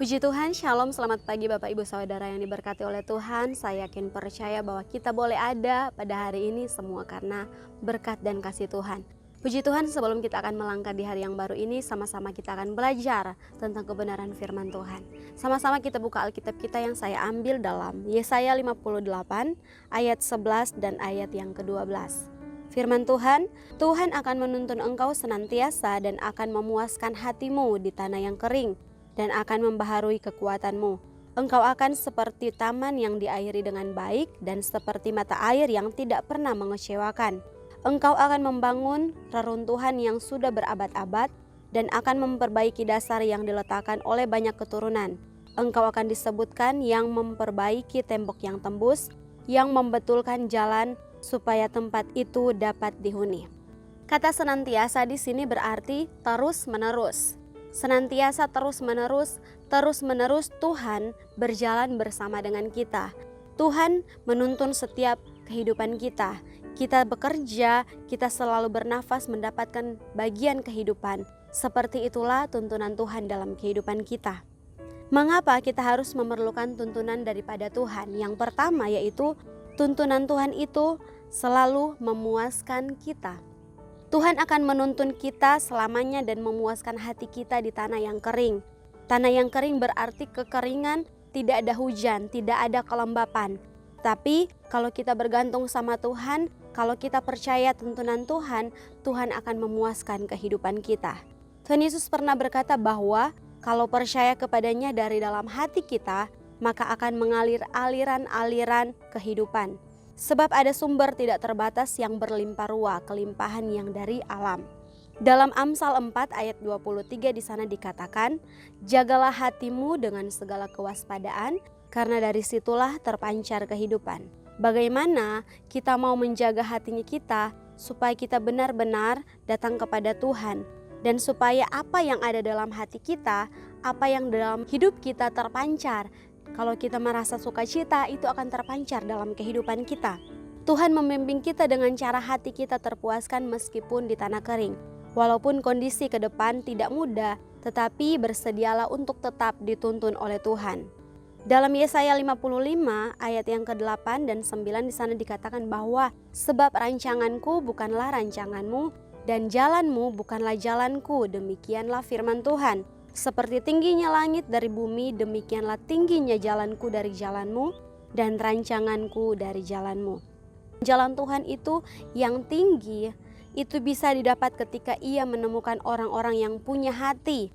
Puji Tuhan, Shalom, selamat pagi Bapak Ibu Saudara yang diberkati oleh Tuhan. Saya yakin percaya bahwa kita boleh ada pada hari ini semua karena berkat dan kasih Tuhan. Puji Tuhan, sebelum kita akan melangkah di hari yang baru ini, sama-sama kita akan belajar tentang kebenaran firman Tuhan. Sama-sama kita buka Alkitab kita yang saya ambil dalam Yesaya 58 ayat 11 dan ayat yang ke-12. Firman Tuhan, Tuhan akan menuntun engkau senantiasa dan akan memuaskan hatimu di tanah yang kering, dan akan membaharui kekuatanmu. Engkau akan seperti taman yang diairi dengan baik dan seperti mata air yang tidak pernah mengecewakan. Engkau akan membangun reruntuhan yang sudah berabad-abad dan akan memperbaiki dasar yang diletakkan oleh banyak keturunan. Engkau akan disebutkan yang memperbaiki tembok yang tembus, yang membetulkan jalan supaya tempat itu dapat dihuni. Kata senantiasa di sini berarti terus-menerus. Senantiasa terus-menerus Tuhan berjalan bersama dengan kita. Tuhan menuntun setiap kehidupan kita. Kita bekerja, kita selalu bernafas mendapatkan bagian kehidupan. Seperti itulah tuntunan Tuhan dalam kehidupan kita. Mengapa kita harus memerlukan tuntunan daripada Tuhan? Yang pertama yaitu tuntunan Tuhan itu selalu memuaskan kita. Tuhan akan menuntun kita selamanya dan memuaskan hati kita di tanah yang kering. Tanah yang kering berarti kekeringan, tidak ada hujan, tidak ada kelembapan. Tapi kalau kita bergantung sama Tuhan, kalau kita percaya tuntunan Tuhan, Tuhan akan memuaskan kehidupan kita. Tuhan Yesus pernah berkata bahwa kalau percaya kepadanya dari dalam hati kita, maka akan mengalir aliran-aliran kehidupan. Sebab ada sumber tidak terbatas yang berlimpah ruah, kelimpahan yang dari alam. Dalam Amsal 4 ayat 23 di sana dikatakan, jagalah hatimu dengan segala kewaspadaan, karena dari situlah terpancar kehidupan. Bagaimana kita mau menjaga hatinya kita, supaya kita benar-benar datang kepada Tuhan, dan supaya apa yang ada dalam hati kita, apa yang dalam hidup kita terpancar. Kalau kita merasa sukacita, itu akan terpancar dalam kehidupan kita. Tuhan membimbing kita dengan cara hati kita terpuaskan meskipun di tanah kering. Walaupun kondisi ke depan tidak mudah, tetapi bersedialah untuk tetap dituntun oleh Tuhan. Dalam Yesaya 55 ayat yang ke-8 dan 9 di sana dikatakan bahwa sebab rancanganku bukanlah rancanganmu dan jalanmu bukanlah jalanku, demikianlah firman Tuhan. Seperti tingginya langit dari bumi, demikianlah tingginya jalanku dari jalanmu dan rancanganku dari jalanmu. Jalan Tuhan itu yang tinggi, itu bisa didapat ketika ia menemukan orang-orang yang punya hati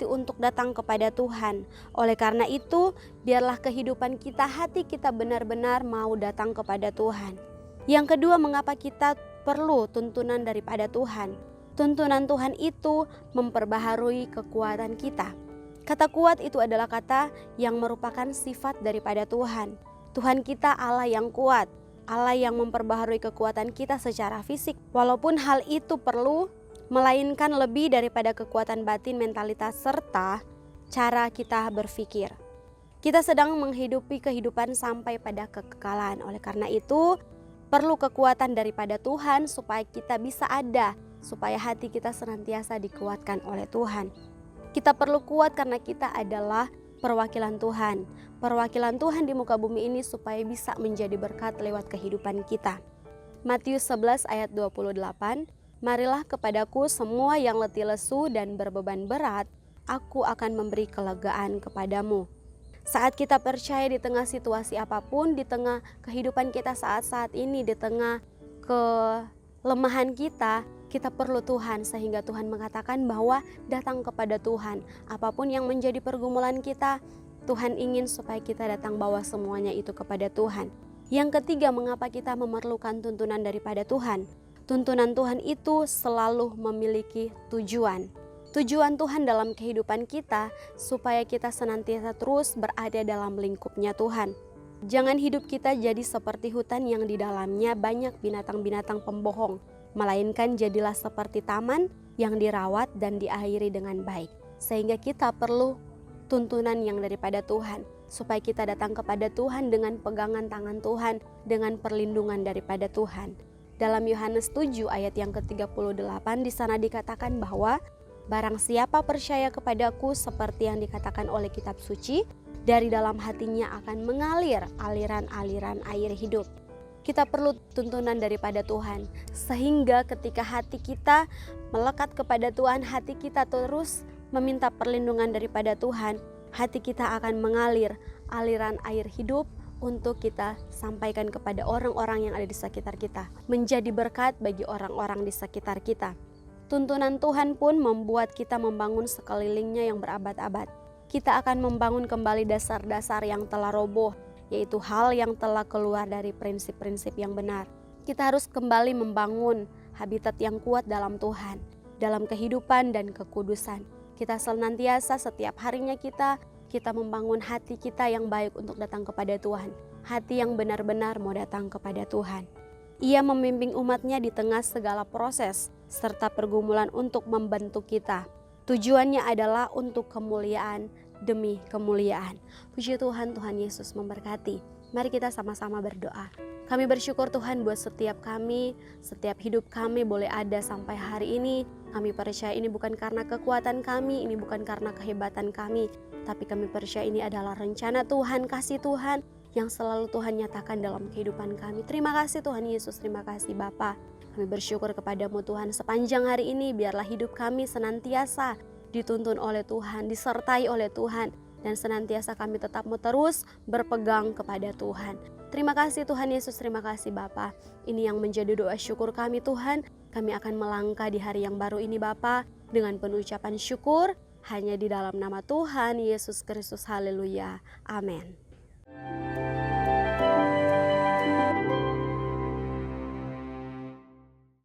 untuk datang kepada Tuhan. Oleh karena itu, biarlah kehidupan kita, hati kita benar-benar mau datang kepada Tuhan. Yang kedua, mengapa kita perlu tuntunan daripada Tuhan? Tuntunan Tuhan itu memperbaharui kekuatan kita. Kata kuat itu adalah kata yang merupakan sifat daripada Tuhan. Tuhan kita Allah yang kuat, Allah yang memperbaharui kekuatan kita secara fisik. Walaupun hal itu perlu, melainkan lebih daripada kekuatan batin, mentalitas, serta cara kita berpikir. Kita sedang menghidupi kehidupan sampai pada kekekalan. Oleh karena itu, perlu kekuatan daripada Tuhan supaya kita bisa ada, supaya hati kita senantiasa dikuatkan oleh Tuhan. Kita perlu kuat karena kita adalah perwakilan Tuhan. Perwakilan Tuhan di muka bumi ini supaya bisa menjadi berkat lewat kehidupan kita. Matius 11 ayat 28, marilah kepadaku semua yang letih lesu dan berbeban berat, aku akan memberi kelegaan kepadamu. Saat kita percaya di tengah situasi apapun, di tengah kehidupan kita saat-saat ini, di tengah kelemahan kita perlu Tuhan, sehingga Tuhan mengatakan bahwa datang kepada Tuhan. Apapun yang menjadi pergumulan kita, Tuhan ingin supaya kita datang bawa semuanya itu kepada Tuhan. Yang ketiga, mengapa kita memerlukan tuntunan daripada Tuhan? Tuntunan Tuhan itu selalu memiliki tujuan. Tujuan Tuhan dalam kehidupan kita supaya kita senantiasa terus berada dalam lingkupnya Tuhan. Jangan hidup kita jadi seperti hutan yang di dalamnya banyak binatang-binatang pembohong, melainkan jadilah seperti taman yang dirawat dan diairi dengan baik. Sehingga kita perlu tuntunan yang daripada Tuhan, supaya kita datang kepada Tuhan dengan pegangan tangan Tuhan, dengan perlindungan daripada Tuhan. Dalam Yohanes 7 ayat yang ke-38 di sana dikatakan bahwa Barang siapa percaya kepadaku seperti yang dikatakan oleh kitab suci, dari dalam hatinya akan mengalir aliran-aliran air hidup. Kita perlu tuntunan daripada Tuhan, sehingga ketika hati kita melekat kepada Tuhan, hati kita terus meminta perlindungan daripada Tuhan, hati kita akan mengalir aliran air hidup untuk kita sampaikan kepada orang-orang yang ada di sekitar kita, menjadi berkat bagi orang-orang di sekitar kita. Tuntunan Tuhan pun membuat kita membangun sekelilingnya yang berabad-abad. Kita akan membangun kembali dasar-dasar yang telah roboh, yaitu hal yang telah keluar dari prinsip-prinsip yang benar. Kita harus kembali membangun habitat yang kuat dalam Tuhan, dalam kehidupan dan kekudusan. Kita senantiasa setiap harinya kita membangun hati kita yang baik untuk datang kepada Tuhan. Hati yang benar-benar mau datang kepada Tuhan. Ia membimbing umatnya di tengah segala proses serta pergumulan untuk membentuk kita. Tujuannya adalah untuk kemuliaan demi kemuliaan. Puji Tuhan, Tuhan Yesus memberkati. Mari kita sama-sama berdoa. Kami bersyukur Tuhan buat setiap kami, setiap hidup kami boleh ada sampai hari ini. Kami percaya ini bukan karena kekuatan kami, ini bukan karena kehebatan kami, tapi kami percaya ini adalah rencana Tuhan, kasih Tuhan yang selalu Tuhan nyatakan dalam kehidupan kami. Terima kasih Tuhan Yesus, terima kasih Bapa. Kami bersyukur kepadamu Tuhan, sepanjang hari ini biarlah hidup kami senantiasa dituntun oleh Tuhan, disertai oleh Tuhan, dan senantiasa kami tetap mau terus berpegang kepada Tuhan. Terima kasih Tuhan Yesus, terima kasih Bapa. Ini yang menjadi doa syukur kami Tuhan. Kami akan melangkah di hari yang baru ini Bapa dengan penuh ucapan syukur, hanya di dalam nama Tuhan Yesus Kristus. Haleluya. Amin.